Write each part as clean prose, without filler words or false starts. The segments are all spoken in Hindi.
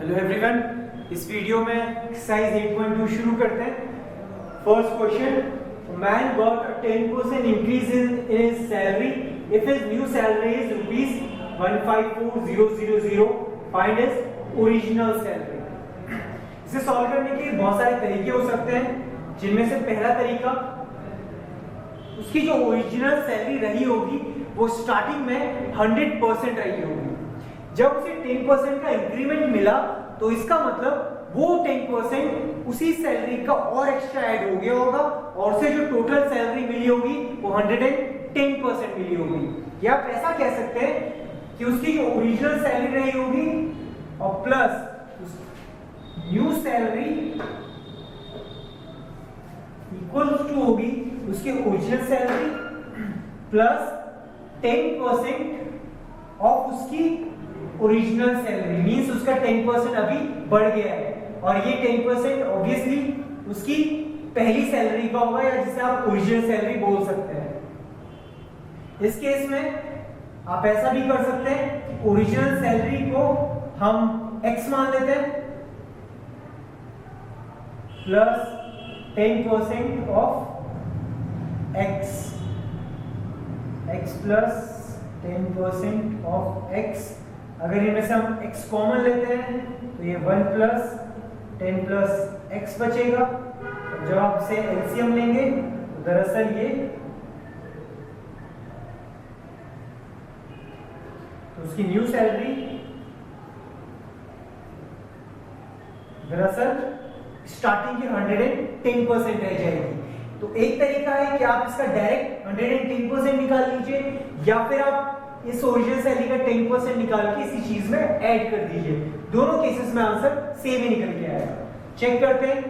हेलो एवरीवन, इस वीडियो में एक्सरसाइज 8.2 शुरू करते हैं। First question, man got a 10% increase in his salary if his new salary is ₹154,000। Find his original salary. इसे सॉल्व करने के बहुत सारे तरीके हो सकते हैं, जिनमें से पहला तरीका, उसकी जो ओरिजिनल सैलरी रही होगी वो स्टार्टिंग में 100% रही होगी। जब उसे 10% का इंक्रीमेंट मिला तो इसका मतलब वो 10% उसी सैलरी का और एक्स्ट्रा ऐड हो गया होगा और उसे जो टोटल सैलरी मिली होगी वो 110% मिली होगी। या आप ऐसा कह सकते हैं कि उसकी जो ओरिजिनल सैलरी रही होगी और plus new salary equals to होगी उसकी ओरिजिनल सैलरी प्लस 10% ऑफ उसकी ओरिजिनल सैलरी। मींस उसका 10% अभी बढ़ गया है और ये 10% ऑब्वियसली उसकी पहली सैलरी का होगा, या जिसे आप ओरिजिनल सैलरी बोल सकते हैं। इस केस में आप ऐसा भी कर सकते हैं, ओरिजिनल सैलरी को हम x मान लेते हैं plus 10% of x plus 10% of x। अगर इनमें से हम x कॉमन लेते हैं तो ये 1 प्लस 10 प्लस x बचेगा। जब आप इसे एलसीएम लेंगे तो दरअसल ये तो उसकी न्यू सैलरी दरअसल स्टार्टिंग की 110% रह जाएगी। तो एक तरीका है कि आप इसका डायरेक्ट 110% निकाल लीजिए, या फिर आप इस ओरिजिनल सैलरी का 10% निकाल के इसी चीज में ऐड कर दीजिए। दोनों केसेस में आंसर सेम ही निकल के आएगा। चेक करते हैं।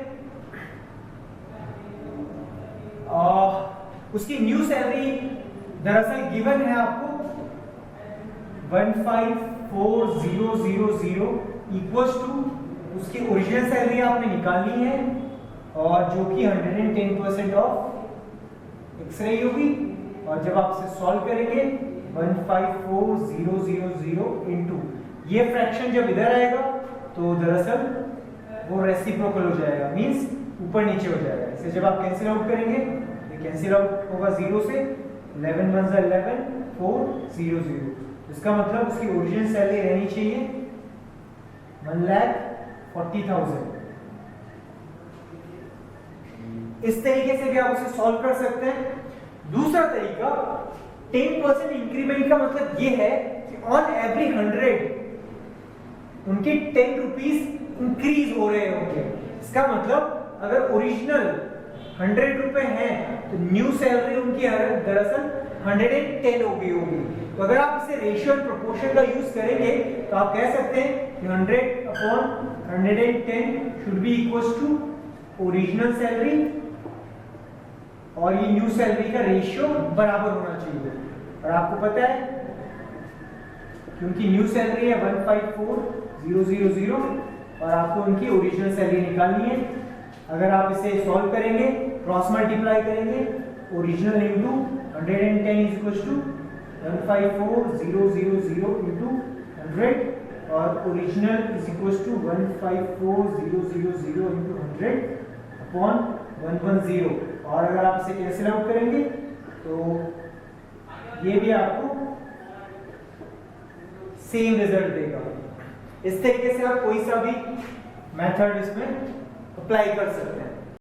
उसकी न्यू सैलरी दरअसल गिवन है आपको 154,000 इक्वल्स टू उसकी ओरिजिनल सैलरी आपने निकालनी है और जो कि 110% ऑफ एक्स रही होगी। और जब आप इसे सॉल्व करेंगे 154,000 इनटू ये फ्रैक्शन जब इधर आएगा तो दरअसल वो रेसिप्रोकल हो जाएगा, मींस ऊपर नीचे हो जाएगा। इसे जब आप कैंसिल आउट करेंगे ये कैंसिल आउट होगा 0 से, 11 1 11 400। इसका मतलब उसकी ओरिजिनल सैलरी रहनी चाहिए 1,40,000। इस तरीके से भी आप उसे सॉल्व कर सकते हैं। दूसरा तरीका, 10% इंक्रीमेंट का मतलब ये है कि ऑन एवरी 100 उनके 10 रुपीज इंक्रीज हो रहे होंगे। इसका मतलब अगर ओरिजिनल 100 रुपए हैं तो न्यू सैलरी उनकी दरअसल 110 हो गई होगी। तो अगर आप इसे रेशियो एंड प्रोपोर्शन का यूज करेंगे तो आप कह सकते हैं कि 100/110 should be equals to original salary और ये न्यू सैलरी का रेशियो बराबर होना चाहिए। और आपको पता है क्योंकि न्यू सैलरी है 154,000 और आपको उनकी ओरिजिनल सैलरी निकालनी है। अगर आप इसे सॉल्व करेंगे, क्रॉस मल्टीप्लाई करेंगे, original into 110 is equal to 154,000 into 100 और original is equal to 154,000 into 100 upon 110। और अगर आप इसे कैंसिल आउट करेंगे तो ये भी आपको सेम रिजल्ट देगा। इस तरीके से आप कोई सा भी मेथड इसमें अप्लाई कर सकते हैं।